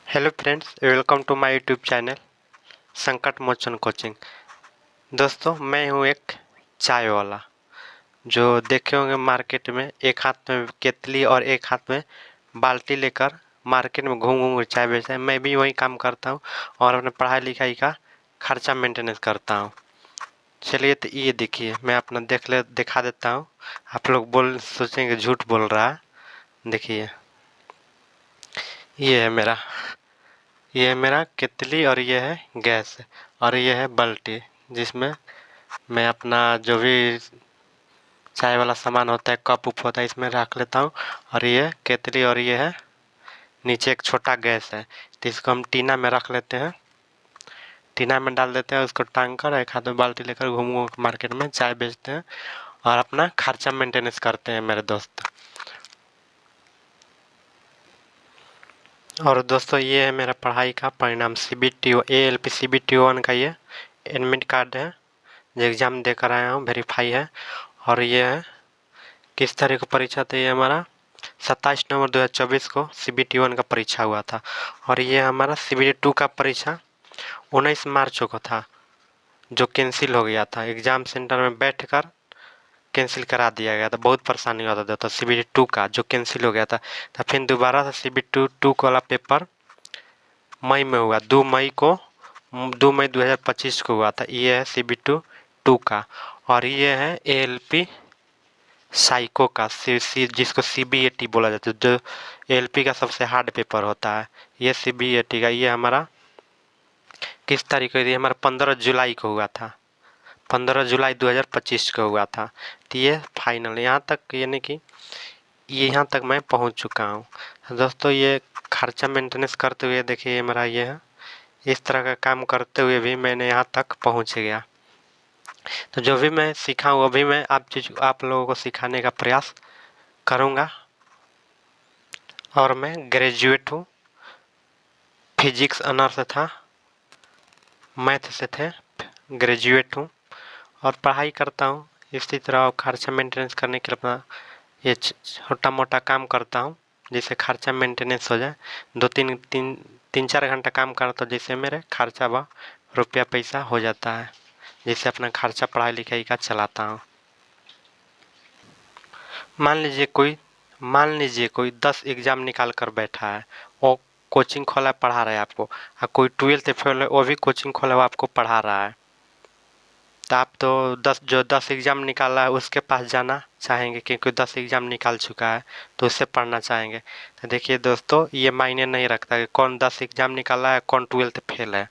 Hello friends, welcome to my YouTube channel Sankat Mochan coaching. दोस्तों, मैं हूं एक चाय वाला जो देखे होंगे मार्केट में एक हाथ में केतली और एक हाथ में बाल्टी लेकर मार्केट में घूम घूम कर चाय बेचता है। मैं भी वही काम करता हूं और अपने पढ़ाई लिखाई का खर्चा मेंटेनेंस करता हूं। चलिए, तो ये देखिए, मैं अपना दिखा देता हूँ। आप लोग सोचेंगे झूठ बोल रहा है। देखिए, ये है मेरा केतली और ये है गैस और ये है बाल्टी, जिसमें मैं अपना जो भी चाय वाला सामान होता है, कप उप होता है, इसमें रख लेता हूँ। और ये केतली और ये है नीचे एक छोटा गैस है, तो इसको हम टीना में रख लेते हैं। टीना में डाल देते हैं, उसको टांग कर एक हाथ में बाल्टी लेकर घूम घूम मार्केट में चाय बेचते हैं और अपना खर्चा मेंटेनेंस करते हैं मेरे दोस्त। और दोस्तों, ये है मेरा पढ़ाई का परिणाम CBT ALP CBT1 का ये एडमिट कार्ड है जो एग्ज़ाम देकर आया हूँ, वेरीफाई है। और ये है किस तरह की परीक्षा थी। ये हमारा 27 नवंबर 2024 को CBT1 का परीक्षा हुआ था और ये हमारा CBT2 का परीक्षा 19 मार्च को था, जो कैंसिल हो गया था। एग्ज़ाम सेंटर में बैठकर कैंसिल करा दिया गया था। बहुत परेशानी होता था। तो CBT2 का जो कैंसिल हो गया था, तो फिर दोबारा से CBT2 वाला पेपर मई में हुआ। 2 मई 2025 को हुआ था। ये है CBT2 का। और ये है ALP साइको का जिसको CBAT बोला जाता है, जो ALP का सबसे हार्ड पेपर होता है। ये CBAT का ये हमारा किस तारीख को, ये हमारा 15 जुलाई को हुआ था। 15 जुलाई 2025 को हुआ था। तो ये फाइनल यहाँ तक, यानी कि ये यहाँ तक मैं पहुँच चुका हूँ। दोस्तों, ये खर्चा मेंटेनेंस करते हुए देखिए, ये मेरा ये है। इस तरह का काम करते हुए भी मैंने यहाँ तक पहुँच गया। तो जो भी मैं सीखा हूँ, अभी मैं आप लोगों को सिखाने का प्रयास करूँगा। और मैं ग्रेजुएट हूँ, फिजिक्स ऑनर्स था, मैथ से थे, ग्रेजुएट हूँ और पढ़ाई करता हूँ। इसी तरह खर्चा मेंटेनेंस करने के लिए अपना ये छोटा मोटा काम करता हूँ, जिससे खर्चा मेंटेनेंस हो जाए। तीन चार घंटा काम करता हूँ, जिससे मेरे खर्चा व रुपया पैसा हो जाता है, जिससे अपना खर्चा पढ़ाई लिखाई का चलाता हूँ। मान लीजिए कोई 10 एग्ज़ाम निकाल कर बैठा है, वो कोचिंग खोला पढ़ा रहा है आपको। और कोई 12th फेल है, वो भी कोचिंग खोला वो आपको पढ़ा रहा है। तो आप तो 10 एग्ज़ाम निकाला है उसके पास जाना चाहेंगे, क्योंकि 10 एग्ज़ाम निकाल चुका है तो उससे पढ़ना चाहेंगे। तो देखिए दोस्तों, ये मायने नहीं रखता कि कौन 10 एग्ज़ाम निकाला है, कौन 12th फेल है।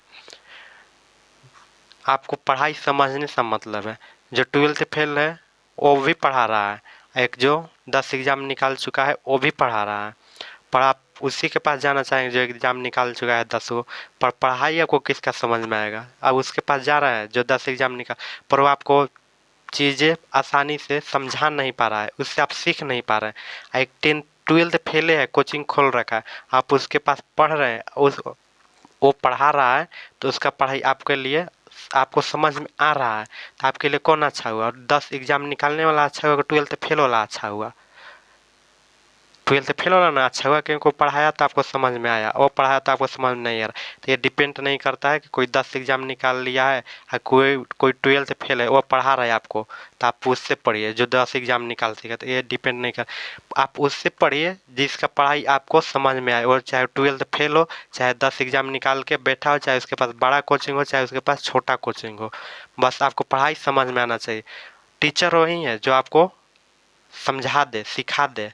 आपको पढ़ाई समझने से मतलब है। जो 12th फेल है वो भी पढ़ा रहा है, एक जो 10 एग्ज़ाम निकाल चुका है वो भी पढ़ा रहा है। पर आप उसी के पास जाना चाहेंगे जो एग्ज़ाम निकाल चुका है 10 को। पर पढ़ाई आपको किसका समझ में आएगा। अब उसके पास जा रहा है जो 10 एग्ज़ाम निकाल, पर वो आपको चीज़ें आसानी से समझा नहीं पा रहा है, उससे आप सीख नहीं पा रहे हैं। एक 12th फेले है, कोचिंग खोल रखा है, आप उसके पास पढ़ रहे हैं, वो पढ़ा रहा है, तो उसका पढ़ाई आपके लिए आपको समझ में आ रहा है, तो आपके लिए कौन अच्छा हुआ। 10 एग्ज़ाम निकालने वाला अच्छा हुआ, 12th फेल वाला अच्छा हुआ। 12th फेल वाला ना अच्छा हुआ, क्योंकि वो पढ़ाया तो आपको समझ में आया, वो पढ़ाया तो आपको समझ में नहीं आ रहा। तो ये डिपेंड नहीं करता है कि कोई 10 एग्ज़ाम निकाल लिया है और कोई 12th फेल है, वो पढ़ा रहा है आपको, तो आप उससे पढ़िए जो 10 एग्ज़ाम निकाल सके। तो ये डिपेंड नहीं कर, आप उससे पढ़िए जिसका पढ़ाई आपको समझ में आए, और चाहे 12th फेल हो, चाहे 10 एग्ज़ाम निकाल के बैठा हो, चाहे उसके पास बड़ा कोचिंग हो, चाहे उसके पास छोटा कोचिंग हो, बस आपको पढ़ाई समझ में आना चाहिए। टीचर वही है जो आपको समझा दे, सिखा दे,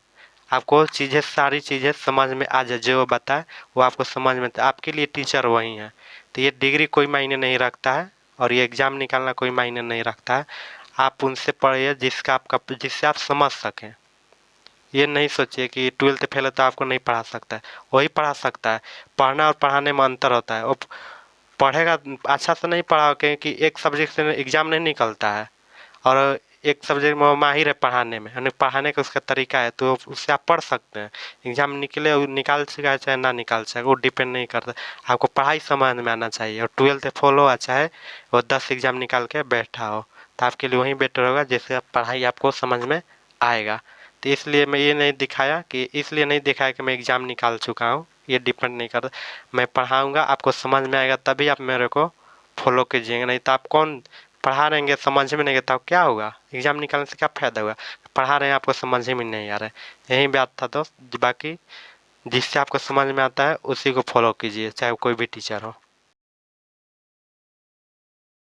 आपको सारी चीज़ें समझ में आ जाए, जो वो बताए वो आपको समझ में। आपके लिए टीचर वही है। तो ये डिग्री कोई मायने नहीं रखता है और ये एग्ज़ाम निकालना कोई मायने नहीं रखता है। आप उनसे पढ़िए जिससे आप समझ सकें। ये नहीं सोचिए कि 12th फेल है तो आपको नहीं पढ़ा सकता है, वही पढ़ा सकता है। पढ़ना और पढ़ाने में अंतर होता है। वो पढ़ेगा अच्छा से, नहीं पढ़ा क्योंकि एक सब्जेक्ट से एग्ज़ाम नहीं निकलता है, और एक सब्जेक्ट में वो माहिर है पढ़ाने में, यानी पढ़ाने का उसका तरीका है, तो उससे आप पढ़ सकते हैं। एग्ज़ाम निकाल सके चाहे ना निकाल सके, वो डिपेंड नहीं करता। आपको पढ़ाई समझ में आना चाहिए, और 12th फेल हो चाहे वो 10 एग्ज़ाम निकाल के बैठा हो, तो आपके लिए वही बेटर होगा जिससे पढ़ाई आपको समझ में आएगा। तो इसलिए मैं ये नहीं दिखाया कि मैं एग्ज़ाम निकाल चुका हूँ, ये डिपेंड नहीं करता। मैं पढ़ाऊँगा, आपको समझ में आएगा तभी आप मेरे को फॉलो कीजिएगा, नहीं तो आप कौन पढ़ा रहेंगे समझ में नहीं आता क्या होगा, एग्ज़ाम निकालने से क्या फ़ायदा हुआ। पढ़ा रहे हैं आपको समझ में नहीं आ रहा है, यही बात था दोस्त। बाकी जिससे आपको समझ में आता है उसी को फॉलो कीजिए, चाहे कोई भी टीचर हो।